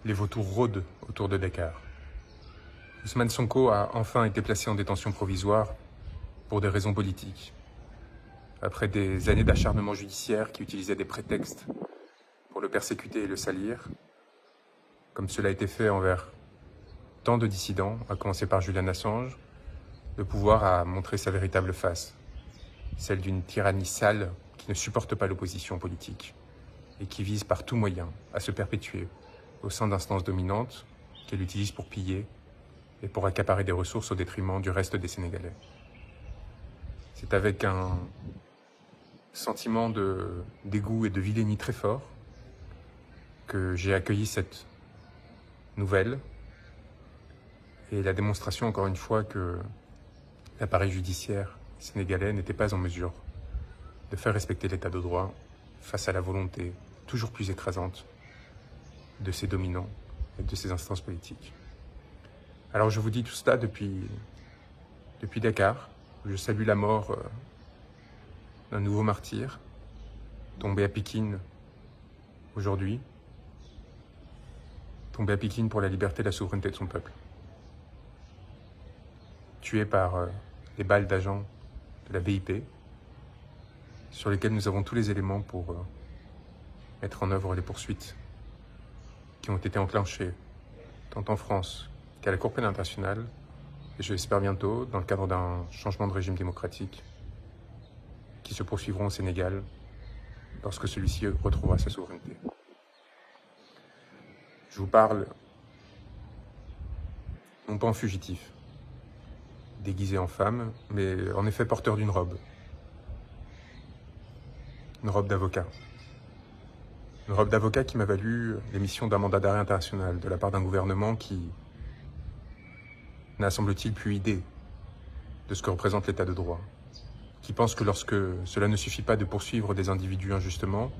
les vautours rôdent autour de Dakar. Ousmane Sonko a enfin été placé en détention provisoire pour des raisons politiques. Après des années d'acharnement judiciaire qui utilisaient des prétextes pour le persécuter et le salir, comme cela a été fait envers tant de dissidents, à commencer par Julian Assange, le pouvoir a montré sa véritable face, celle d'une tyrannie sale qui ne supporte pas l'opposition politique et qui vise par tout moyen à se perpétuer au sein d'instances dominantes qu'elle utilise pour piller et pour accaparer des ressources au détriment du reste des Sénégalais. C'est avec un sentiment de dégoût et de vilainie très fort que j'ai accueilli cette nouvelle et la démonstration, encore une fois, que l'appareil judiciaire sénégalais n'était pas en mesure de faire respecter l'état de droit face à la volonté toujours plus écrasante de ses dominants et de ses instances politiques. Alors je vous dis tout cela depuis Dakar, où je salue la mort d'un nouveau martyr, tombé à Pikine aujourd'hui, tombé à Pikine pour la liberté et la souveraineté de son peuple. Tué par les balles d'agents de la BIP, sur lesquels nous avons tous les éléments pour mettre en œuvre les poursuites qui ont été enclenchées tant en France qu'à la Cour pénale internationale, et je l'espère bientôt, dans le cadre d'un changement de régime démocratique, qui se poursuivront au Sénégal lorsque celui-ci retrouvera sa souveraineté. Je vous parle non pas en fugitif, déguisé en femme, mais en effet porteur d'une robe. Une robe d'avocat. Une robe d'avocat qui m'a valu l'émission d'un mandat d'arrêt international de la part d'un gouvernement qui n'a, semble-t-il, plus idée de ce que représente l'état de droit, qui pense que lorsque cela ne suffit pas de poursuivre des individus injustement,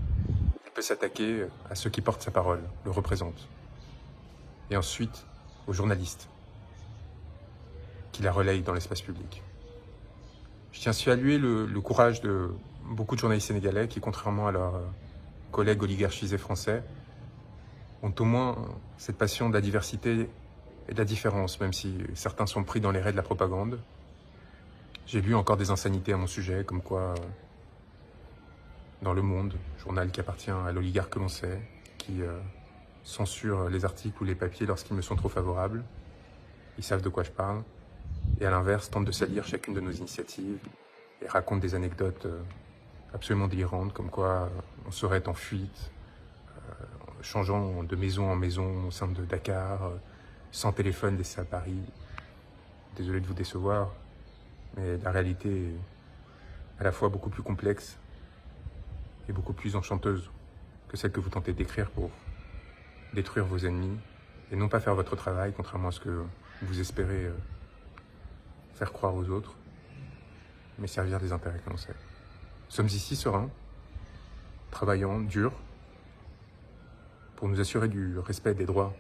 il peut s'attaquer à ceux qui portent sa parole, le représentent, et ensuite aux journalistes qui la relayent dans l'espace public. Je tiens à saluer le courage de beaucoup de journalistes sénégalais qui, contrairement à leurs collègues oligarchisés français, ont au moins cette passion de la diversité et de la différence, même si certains sont pris dans les raies de la propagande. J'ai lu encore des insanités à mon sujet, comme quoi, dans Le Monde, journal qui appartient à l'oligarque que l'on sait, qui censure les articles ou les papiers lorsqu'ils me sont trop favorables, ils savent de quoi je parle, et à l'inverse, tente de salir chacune de nos initiatives et raconte des anecdotes absolument délirantes, comme quoi on serait en fuite, changeant de maison en maison au sein de Dakar, sans téléphone laissé à Paris. Désolé de vous décevoir, mais la réalité est à la fois beaucoup plus complexe et beaucoup plus enchanteuse que celle que vous tentez d'écrire pour détruire vos ennemis et non pas faire votre travail, contrairement à ce que vous espérez faire croire aux autres, mais servir des intérêts que l'on sait. Nous sommes ici sereins, travaillant, dur, pour nous assurer du respect des droits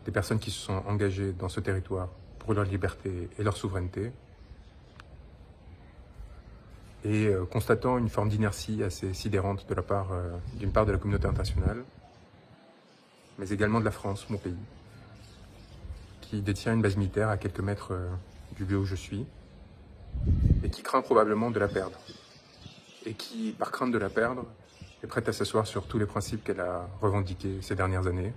des personnes qui se sont engagées dans ce territoire pour leur liberté et leur souveraineté, et constatant une forme d'inertie assez sidérante de la part, d'une part de la communauté internationale, mais également de la France, mon pays, qui détient une base militaire à quelques mètres du lieu où je suis, et qui craint probablement de la perdre, et qui, par crainte de la perdre, est prête à s'asseoir sur tous les principes qu'elle a revendiqués ces dernières années,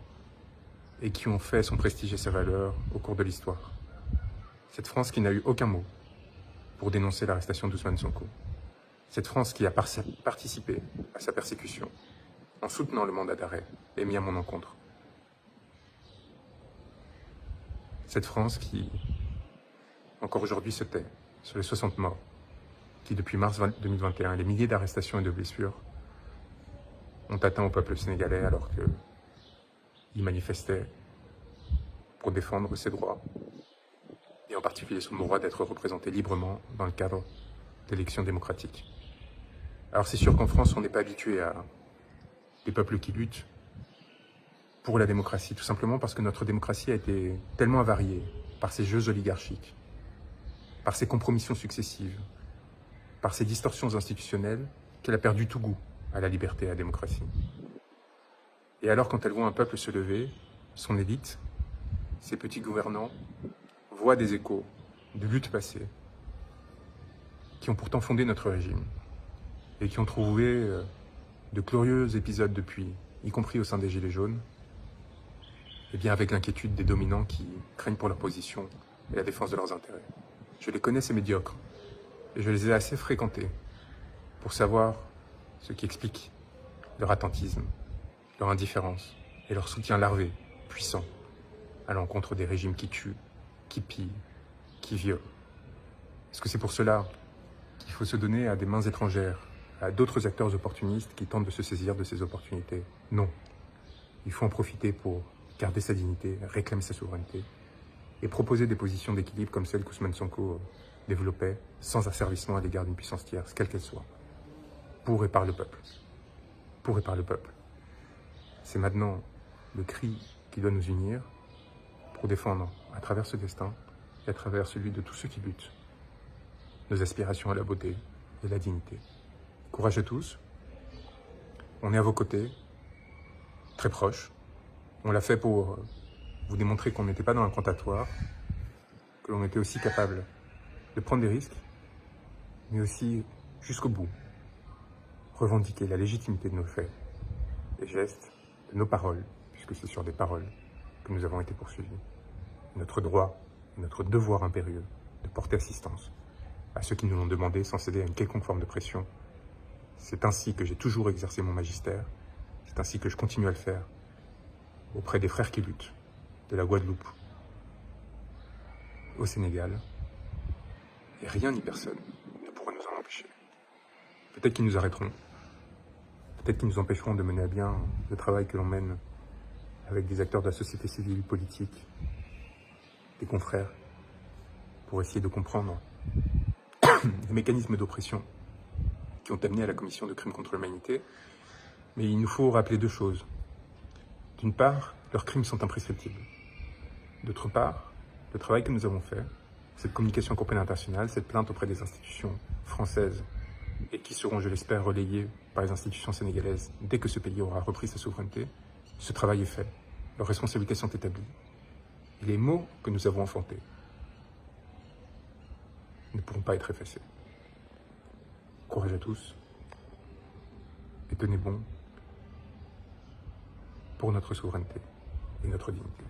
et qui ont fait son prestige et sa valeur au cours de l'histoire. Cette France qui n'a eu aucun mot pour dénoncer l'arrestation d'Ousmane Sonko. Cette France qui a participé à sa persécution en soutenant le mandat d'arrêt émis à mon encontre. Cette France qui, encore aujourd'hui, se tait sur les 60 morts, qui depuis mars 2021, les milliers d'arrestations et de blessures ont atteint au peuple sénégalais alors qu'il manifestait pour défendre ses droits, et en particulier son droit d'être représenté librement dans le cadre d'élections démocratiques. Alors c'est sûr qu'en France, on n'est pas habitué à des peuples qui luttent pour la démocratie, tout simplement parce que notre démocratie a été tellement avariée par ces jeux oligarchiques, par ces compromissions successives, par ces distorsions institutionnelles, qu'elle a perdu tout goût à la liberté et à la démocratie. Et alors, quand elles voient un peuple se lever, son élite, ses petits gouvernants, voient des échos de luttes passées, qui ont pourtant fondé notre régime, et qui ont trouvé de glorieux épisodes depuis, y compris au sein des Gilets jaunes, et bien avec l'inquiétude des dominants qui craignent pour leur position et la défense de leurs intérêts. Je les connais, ces médiocres, et je les ai assez fréquentés pour savoir ce qui explique leur attentisme, leur indifférence et leur soutien larvé, puissant, à l'encontre des régimes qui tuent, qui pillent, qui violent. Est-ce que c'est pour cela qu'il faut se donner à des mains étrangères, à d'autres acteurs opportunistes qui tentent de se saisir de ces opportunités? Non. Il faut en profiter pour garder sa dignité, réclamer sa souveraineté et proposer des positions d'équilibre comme celles qu'Ousmane Sonko développait, sans asservissement à l'égard d'une puissance tierce, quelle qu'elle soit, pour et par le peuple. Pour et par le peuple. C'est maintenant le cri qui doit nous unir pour défendre, à travers ce destin et à travers celui de tous ceux qui luttent, nos aspirations à la beauté et la dignité. Courage à tous. On est à vos côtés, très proches. On l'a fait pour vous démontrer qu'on n'était pas dans l'incantatoire, que l'on était aussi capable de prendre des risques, mais aussi, jusqu'au bout, revendiquer la légitimité de nos faits, des gestes, de nos paroles, puisque c'est sur des paroles que nous avons été poursuivis. Notre droit et notre devoir impérieux de porter assistance à ceux qui nous l'ont demandé sans céder à une quelconque forme de pression. C'est ainsi que j'ai toujours exercé mon magistère, c'est ainsi que je continue à le faire auprès des frères qui luttent, de la Guadeloupe au Sénégal, et rien ni personne ne pourra nous en empêcher. Peut-être qu'ils nous arrêteront, peut-être qu'ils nous empêcheront de mener à bien le travail que l'on mène avec des acteurs de la société civile, politique, des confrères, pour essayer de comprendre les mécanismes d'oppression qui ont amené à la commission de crimes contre l'humanité. Mais il nous faut rappeler deux choses. D'une part, leurs crimes sont imprescriptibles. D'autre part, le travail que nous avons fait, cette communication Cour pénale internationale, cette plainte auprès des institutions françaises et qui seront, je l'espère, relayées par les institutions sénégalaises dès que ce pays aura repris sa souveraineté, ce travail est fait. Leurs responsabilités sont établies. Et les mots que nous avons enfantés ne pourront pas être effacés. Courage à tous et tenez bon pour notre souveraineté et notre dignité.